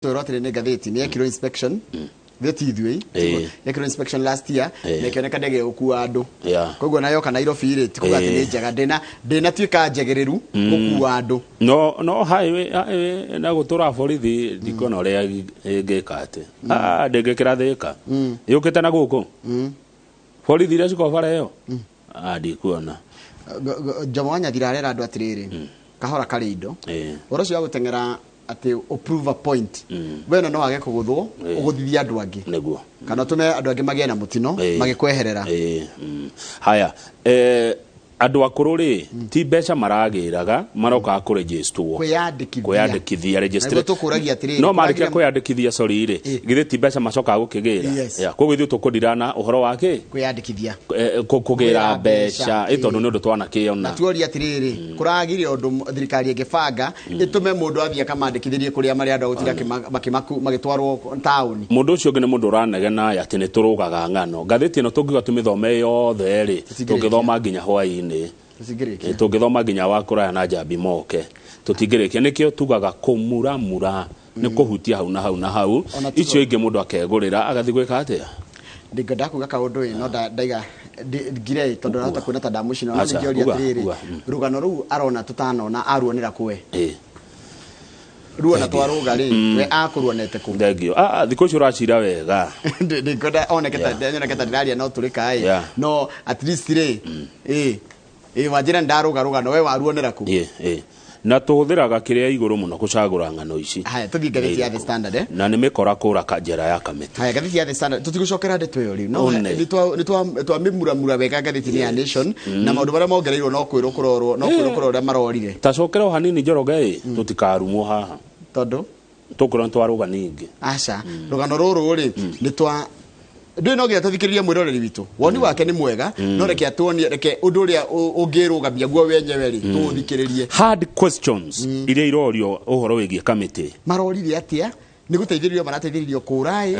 Rotary Negativity ni ekiro inspection theti ithui ekiro inspection last year nekioneka ndege gukua andu koguo nayo kana Nairobi ri tikuga ati ni njega ndina tuika njegereru gukua andu no highway na gutura borithi ndikona ria ngekate ndengekira thika yukite na guku borithi ria ciko bara iyo ndikuona Jamwanya thirarera andu atiriri kahora kari indo oro cio gutengera ati approve a point wena no age kuguthwo uguthithia andu angi neguo kana tume andu angi magie na mutino magikweherera haya andu akuru ri ti mbeca maragiraga maroka ku register kwiyandikithia register no marika kwiyandikithia sorry ri githe ti mbeca macoka gukigira koguo ithu tukundirana uhoro wake kwiyandikithia kugira mbeca itondu ni undu twana kiona tuoria atiriri kuragire undu thirikari igibanga itume mundu athia kamandikithirie kuria mari andu gutira magitwarwo town mundu ucio ngi ni mundu uranegena ati ni turugaga ngano gatheti no tungiga tumithome yothe ri tungithoma nginya hwaini tungithoma nginya wakuraya na Njambi moke tutingirikia nikio tugaga kumuramura ni kuhutia hau na hau na hau icio ingi mundu akegurira agathi gwika atia ndigenda kuga kaundu no ndaiga ngire tondu rata kuna ta damushino no ngiori atiriri rugano ru arona tutano na aruonera kuwe ruona twaruga ri we akuruonete ku ndegio thiko cio racira wega ndigenda oneketa ndaria no turika no at least ri wajira ndaruga no we waruonera ku na tuhuthiraga kiria iguru muno gucagura ngano ici haya tuthingate ya the standard na nimekora kura kanjera ya kamete haya gathiti ya the standard tutigucokera ndeto yo riu no ni twa mimura wega gathiti ni ya nation na maundu bara mongereirwo no kwiro kurorwo marorire tacokera hanini Njoroge tutikarumwo haha tondu tukura twaruga ningi aca rugano ruru ri ni twa ndu no gya tuthikiriria mwiroreri witu woni wake ni mwega no reke atuonie reke undu ria ungirugamia guo wenyewe ri tuthikiririe hard questions iria irorio uhoro wigie committee marorire atia ni guteithiririo marateithiririo kurai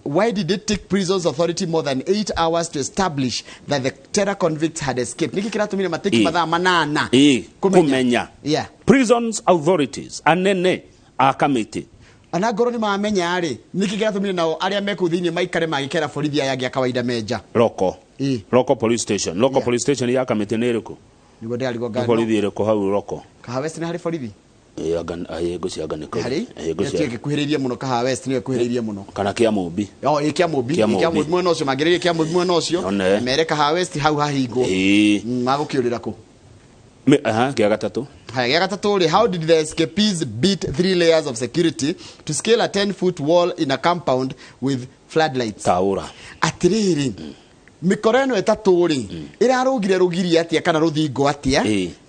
why did it take prisons authority more than 8 hours to establish that the terror convicts had escaped niki kiratumire mateki mathaa manana kumenya prisons authorities anene a committee ana ngoro ni mamenya ri niki kiratumire nao aria meku thiini maikare magikera borithi yangi akawaida meja local police station ya committee ni iriku nigo ndarigo ngano borithi iriku hau local Kahawest ni hari borithi gucianga ni hari gucianga kuhiririe muno Kahawest ni kuhiririe muno kana kia Mumbi kia Mumbi mwena ucio magiririe kia Mumbi mwena ucio mere Kahawest hau hahingo magukiurira ku kia gatatu haya gatatu ri how did the escapees beat 3 layers of security to scale a 10-foot wall in a compound with floodlights taura atiriri mikoreno etatu ri irarugire rugiria atia kana ruthingo atia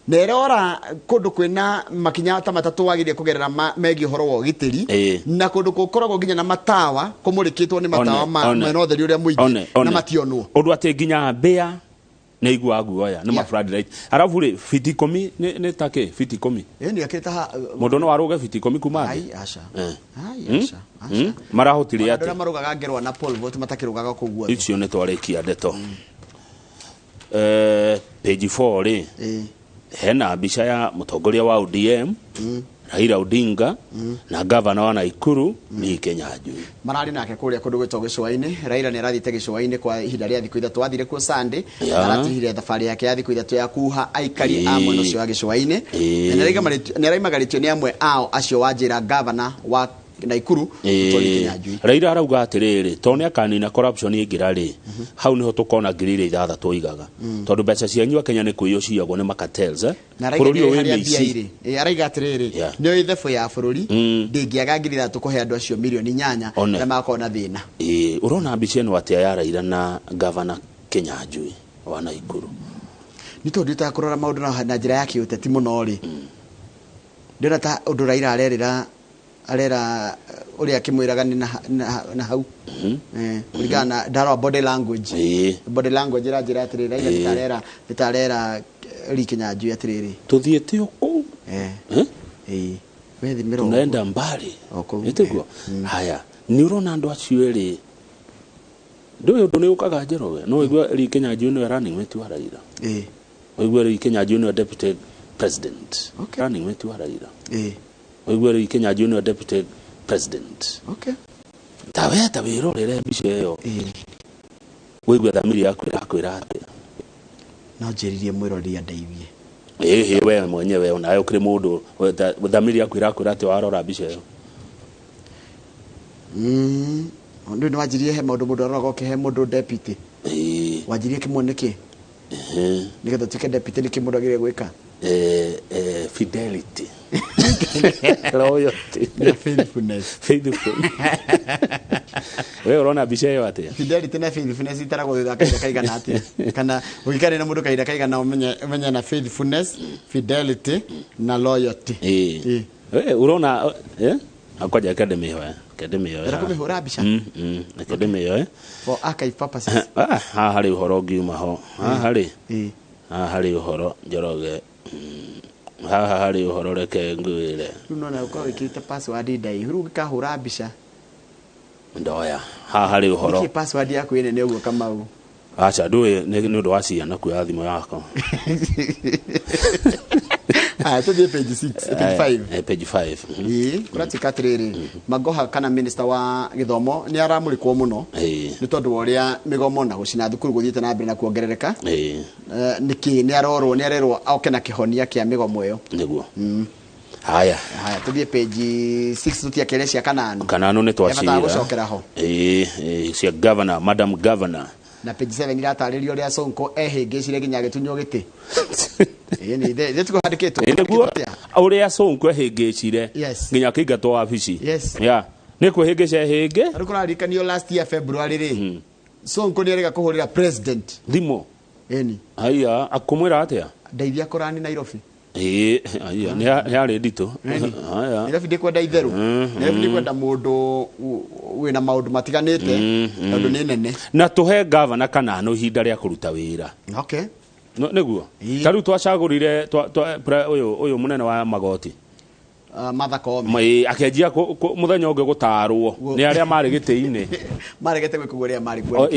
nerora kundu kwina makinya ta matatu wagirie kugerera megi horo wo gitiri na kundu gukoragwo nginya na matawa kumurikitwo ni matawa mwena utheri uria muingi na mationwo undu ati nginya mbea na igwa guoya na ma floodlight arafu ri fiti 10 ne take fiti 10 ni akita mundu no waruga fiti 10 kuma ai asha marahotire ati ndu marugaga ngerwa na Paul vote matakirugaga kuguo icio ne twarikia ndeto page 4 ri hena mbica ya mutongoria wa ODM Raila Odinga na governor wa Naikuru ni Kenya Njui marari nake kuria kundu gwetwo Gicwaini Raila ni arathite Gicwaini kwa ihinda ria thikũ ithatũ athire ku Sunday aratihire thabarĩ yake ya thikũ ithatũ ya kuha aikari a mwena ũcio wa Gicwaini ni araimagaritio ni amwe ao acio wanjira governor wa Naikuru Tony Kenya Njui Raila arauga atiriri tone akanina corruption ingirari hau niho tukona ngirire ithathatũ igaga tondu mbeca cianyu Kenya ni kuiyo ciagwo ni makatels bururi uyu wimici araiga atiriri ni ithefo ya bururi ndingiaga ngirira tukuhe andu acio milioni 8 na makona thina urona mbica eno atia ya Raila na governor Kenya Njui wa Naikuru ni tondu ta kurora maundu na njira ya kiuteti muno ri ndona ta undu Raila arera uria kimwiraga ni na hau urigana ndaro body language ira atirira ira itarera Kenya Njui atiriri tuthiete uku wethi miro tunaenda mbali nitiguo haya ni urona andu acio ri ndu ni ukaga Njoroge no igwa Kenya Njui no running mate wa Raila igwa Kenya Njui no deputy president running mate wa Raila igwa Kenya Njui no deputy president. Okay. Taweta wirorere mbica iyo. Wigwe thamiri yaku irakwira ati. No njiririe mwirori andeithie. We mwenyewe unayo kire mundu thamiri yaku irakwira ati warora mbica iyo. Ndio ni wajirie he maundu mundu arogo ke he mundu deputy. Wajirie kimone ki? Nigetha tuke deputy ni kimundu agire gwika. Fidelity. Loyalty. Faithfulness. Faithfulness. Wewe unaona mbica iyo atia? Fidelity na faithfulness itaragwo thutha kaida kaigana atia? Kana ukikare na mundu kaida kaigana umenye na faithfulness, fidelity na loyalty. Wewe unaona akwaje academy yo. Academy yo. Era kumihura mbica. Academy yo. For archive purposes. Hari uhoro ngiuma ho. Hari uhoro Njoroge. Hari uhoro reke ngwire. Nona uko wikite password ndai. Huru gikahura mbica. Ndoya. Hari uhoro. Iki password yaku ine ne ugo Kamau. Acha nduwe ni undu wa ciana kuya thimo yako. Tuthie page 6, page 5. Page 5. Kuratika atiriri Magoha kana minister wa githomo ni aramurikwo muno ni tondu uria migomo na gucina thukuru guthiite na mbere na kuongerereka niki ni arorwo ni arerwo oke na kihonia kia migomo iyo niguo haya tuthie page 6 tutia kerecia kanano ni twacira gucokera ho cia governor madam governor na page 7 irataririo ria Sonko ehingicire ginya gitunyo giti ni de tuko handikitwo niguo uria Sonko ehingicire ginya kiingatwo wabici ni kuhingica hingi ari kurarikanio last year February ri Sonko ni arega kuhurira president thimo haya akumwira atia ndeithia kurani Nairobi haya ni ari ndito haya Nairobi ndikwenda itheru Nairobi ndikwenda mundu wina maundu matiganite tondu ni nene na tuhe governor kana no ihinda ria kuruta wira no niguo taru twacagurire uyu munene wa magoti Martha Koome akenjia muthenya ungi gutarwo ni aria mari giti-ini maregete gwikuguria mari kwa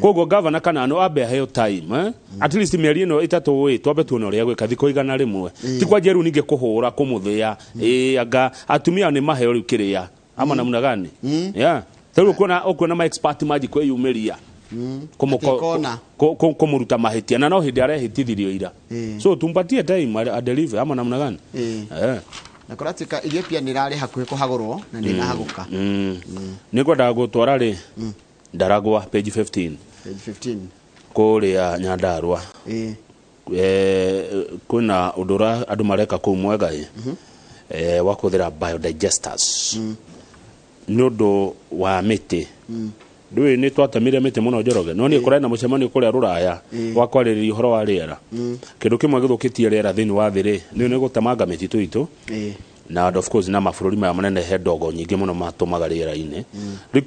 koguo governor kana no abe heo time at least mieri ino itatu twambe tuone uria gwika thiko igana rimwe ti kwa jeru ninge kuhura kumuthia anga atumia ni maheo riu kiria ama namna gani taru ukona ma expert maji kweyumiria kumuruta mahitia na no hindi arehitithirio ira so tumpatie time a deliver ama namna gani na kuratika Ethiopia ni rari hakuhe kuhagurwo na ni nahaguka ni kwenda gutwara ri Ndaragwa page 15 kuria Nyandarua kuna udura andu mareka ku mwega wa kuthira biodigesters nundu wa miti ndui ni twatamire miti muno Njoroge no ni kurena mucemanio kuria Ruraya wa kwaririria uhoro wa riera kindu kimwe githukitie riera thini wa thiri ni gutemanga mititu itu na of course na mafururi ma manene he ndogo nyingi muno matumaga riera-ini ri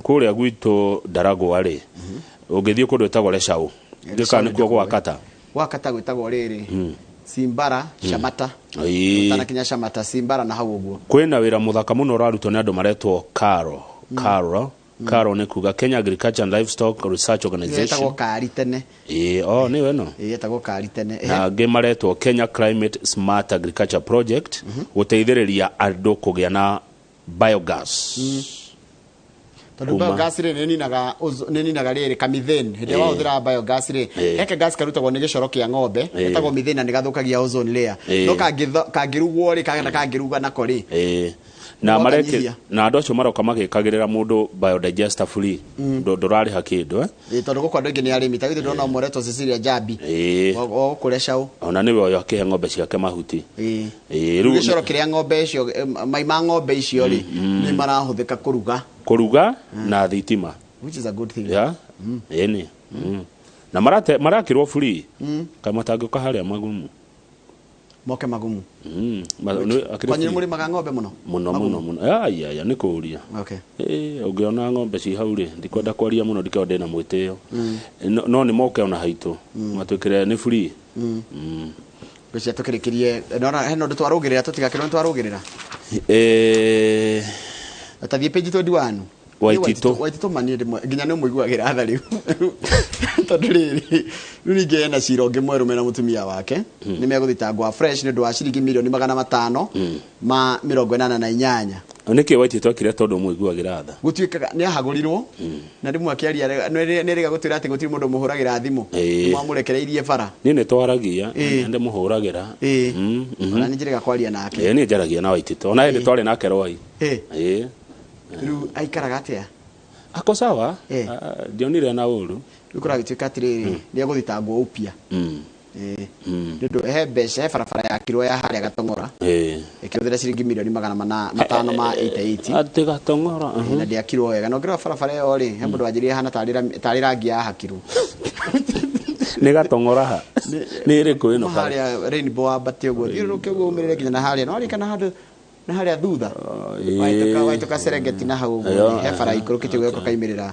kuria gwitu Ndaragwa ri ungithie kundu etagwo Lecau ndika ni kuo gwakata gwitagwo riri Simbara Shamata tana kinya Shamata Simbara na hau uguo kwina wira muthaka muno urarutwo ni andu maretwo Karo ni kuga Kenya Agriculture and Livestock Research Organization yetagwo Kari tene ni weno yetagwo Kari tene na gemaretwo Kenya Climate Smart Agriculture Project guteithiriria andu kugia na biogas tondu biogas ri ninaga riri kamithane hindi wa uthira biogas ri heke gas karutagwo ni gicoro kia ng'ombe etagwo mithane na nigathukagia ozone layer no kangirugwo ri kana kangiruga nako ri na mareke na andu acio maroka magikagirira mundu biodigester free ndorari hakindu tondu gukwa ndingi ni arimi tawithe ndona moreto Cecilia Jabi o Lecau ona niwe oyo akihe ng'ombe ciake mahuti riu gicoro kiria ng'ombe icio mai ma ng'ombe icio ri ni marahuthika kuruga na thitima which is a good thing na marakirwo free kama tangioka haria magumu moke magumu kwani muri maga ng'ombe muno ya ni kuria ungiona ng'ombe ci hau ri ndikwenda kwaria muno ndikonde na mwitio no ni moke ona haitu matwikire ni free gwicia tukirikirie nona heno ndu twarugirira tutigakirwo twarugirira atathie page 21 Waitito mani ndimwe nginya no muiguagira tha riu tondu riri ninge na cira ungi mweru mena mutumia wake ni meguthitangwa fresh ni ndu wa ciringi milioni 500 ma 88 niki Waitito akire tondu muiguagira tha gutuikaga ni ahagurirwo na rimwe akiaria ni riga gutwira ati gutiri mundu muhuragira thimu mwamurekereirie bara ni ne twaragia ndi muhuragira ona ni njiriga kwaria nake ni njaragia na Waitito ona ndi twari nake roi riu aikaraga atia ako sawa ndionire na uru rikora gituika atiriri ni aguthitangwo upia ndu mbeca barabara ya kirwa ya haria Gatong'ora ikiuthira ciringi milioni 500 ma 88 ati Gatong'ora na ndiakirwo wega no ngirwa barabara yo ri he mundu wanjirie hana tari rangi ya hakirwo ni Gatong'ora ha ni iriku ino haria Rainbow Ambati uguo thiuruke uguo umirire kinya na haria no ari kana handu na haria thutha waitoka Serengeti na hau he bara ikurukite gweko kaimirira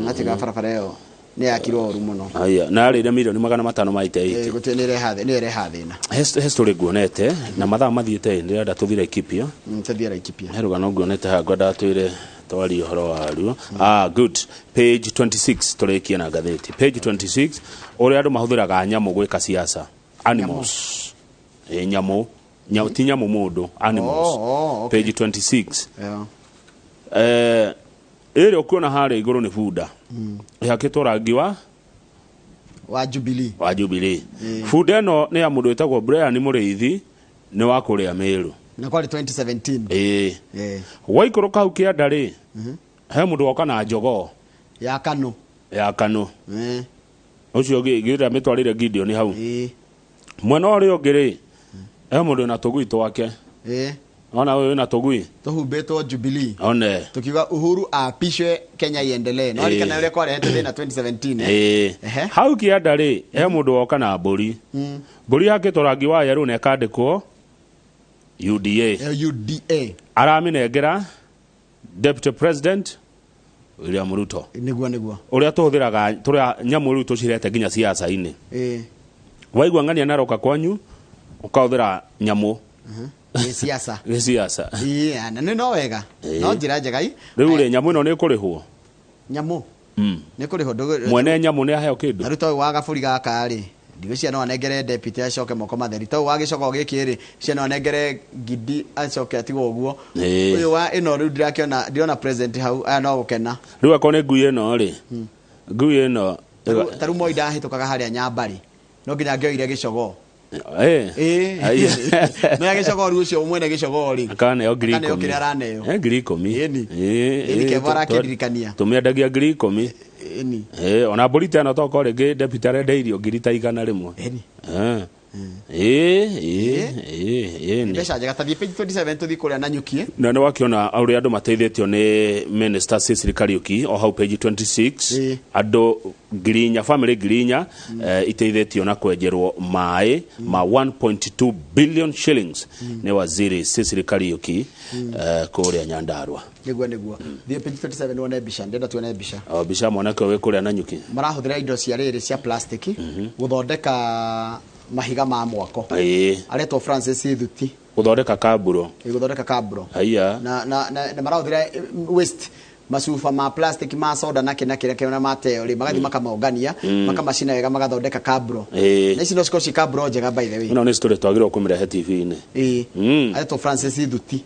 atika barabara yo ni akirwo ru muno aya na ari milioni 500 maite gutenere thina history guonete na mathaa mathiete ndirenda tuthire Ikipia tuthire Ikipia heruga no guonete ha gwenda twire twari horo waru good page 26 turekia na gatheti page 26 uri andu mahuthiraga nyamu gwika siasa animals nyamu ti nyamu mundu animals page 26 ere okuona hare iguru ni fuda yakitwo rangi wa Jubilee fuda no ni ya mundu etagwo Brian Muriithi ni wa kuria Meru na kwali 2017 waikoroka hau kianda ri he mundu oka na njogo ya Kanu ucio gira mitwarire Gideon hau mwena uri ungiri he mundu na tugui twake ona wewe na tugui tuhumbeto Jubilee one tukiuga Uhuru apishwe Kenya iendelee no alikana ule kwa rehete na 2017 hau kianda ri he mundu oka na mburi mburi yake torangi wa yeru ne kandikwo UDA araminengera Deputy President William Ruto niguo uria tuhuthiraga turia nyamu ru tucirete nginya siasa ini waigua ngania naroka kwanyu ukauthira nyamu siasa na no wega no njira njega riu ri nyamu ino ni kurihwo nyamu ni kurihwo mwene nyamu ni aheo kindu na ruto wa gaburi gaka ri ndigocia no anengere deputy acoke moko matheri to wagicoko gikiri cia no anengere gidi acoke atigo uguo uyu wa ino ru ndirakiona president hau aya no gukena riu akone ngui ino ri ngui ino taru moida hitukaga haria Nyambari no nginya ngioire gicogo no yagicogo ru ucio mwene gicogo ri kana yo ngiri 10 kire araneo ngiri 10 ni kevara kidirikania tumiendagia ngiri 10 ona borita no toko rege deputy rendeirio ngiri ta 100 rimwe Besha jaga tathie page 27 tuthi kuria na nyukie na ni wakiona auri andu mateithitio ni minister Cecily Kariuki o hau page 26 andu Girinya family Girinya iteithitio na kwenjerwo mai ma 1.2 billion shillings ni waziri Cecily Kariuki kuria Nyandarua niguo thie page 27 one bisha ndenda tuone bisha bisha mwanake we kuria na nyuki marahuthira indo cia riri cia plastic guthondeka mahiga ma mwako aretwo Francis Thuti guthondeka kaburo aya na marahuthira waste masufa ma plastic ma soda na kina kire mateo ri magathi makamongania makamacina wega magathondeka kaburo na ici no cikoci kaburo njega by the way no ni story twagirwo kumira TV ini aretwo Francis Thuti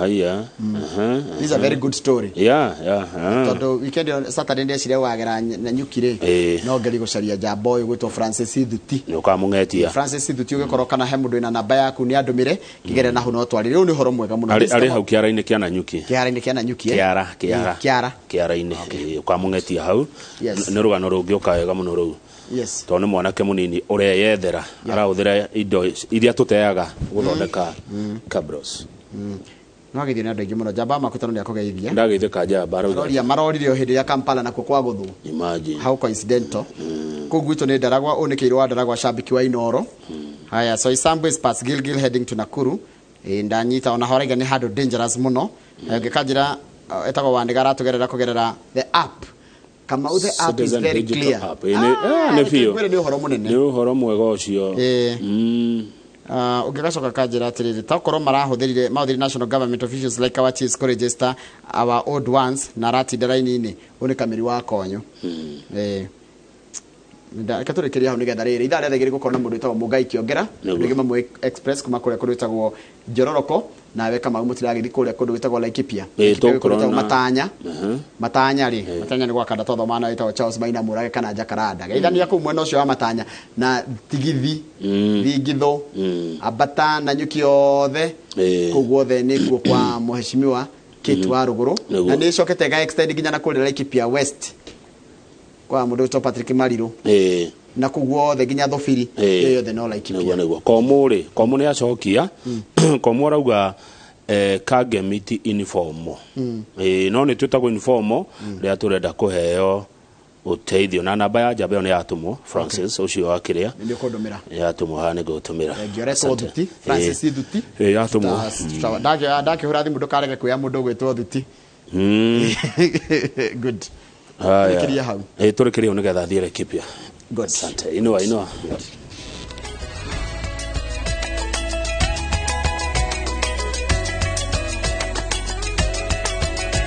aya this is a very good story tondu weekend Saturday ndia cire wagera na nyukire no ngeri gucaria jambo uyu gwitwo Francis Thuti ni ukamungetia Francis Thuti ugikoroka na he mundu ina namba yaku ni andumire kigere na hu no twari riu ni horo mwega muno ari hau kiara-ini kia na nyuki kiara-ini ukamungetia hau ni rugano rungi ukawega muno ruu tondu mwanake munini ureyethera arahuthira indo iria tuteaga guthondeka cabros no githie na ndege muno jamba makutano ya kugeithia ndageithika jamba roria marorire o hindi ya Kampala na kwa guthu imagine how coincidental kugwito ni Ndaragwa unikirwa Ndaragwa shabiki wa Inoro haya so Isambu is past Gilgil heading to Nakuru ndanyita ona horaiga ni handu dangerous muno ngikajira etagwo wandigara tugerera kugerera the app kama the app is very clear ne fio ni horo munene ni horo mwega ucio Ungigacoka kanjira atiriri takorwo marahũthĩrire national government officials like our chiefs to register our old ones na ratinda raini-inĩ ũnĩ kamiri wa konyo. Katũrĩkĩria hau nĩgetha rĩrĩ ithaa rĩa thegere gũkorwo na mũndũ wĩtagwo Mũngai Kĩongera ndege mamwe express kuma kũrĩa kũndũ wĩtagwo Njororoko na weka mau mũtiragĩthi kũrĩa kũndũ wĩtagwo Laikipia Matanya Matanya nĩ gwakanda twathoma na wĩtagwo Charles Maina Mũrage kana Jacaranda geithania kũu mwena ũcio wa Matanya na Tigithi Thingitho Ambata na Nyuki othe kũu guothe nĩ kuo kwa mũheshimiwa Kate wa Rũgũrũ na nĩ ĩcokete ga extend nginya na kũrĩa Laikipia West kwa mũndũ wĩtagwo Patrick Mariru na kugwo the ginya thofiri yothe no Laikipia komu nĩ acokia komu arauga kagemiti uniform no nĩ twĩtagwo uniform rĩa tũrenda kũheo uteithio na namba ya njamba ĩyo nĩ yatũmwo Francis ũcio wa kĩrĩa nĩ kũndũmĩra yatũmwo ha nĩ gũtũmĩra ngĩoretwo Thuti Francis Thuti yatũmwo ndakĩhũra thimũ ndũkarege kuoya mũndũ gwĩtwo Thuti good tũrĩkĩria hau tũrĩkĩria nĩgetha thiĩ Laikipia. Good. Asante. Inua.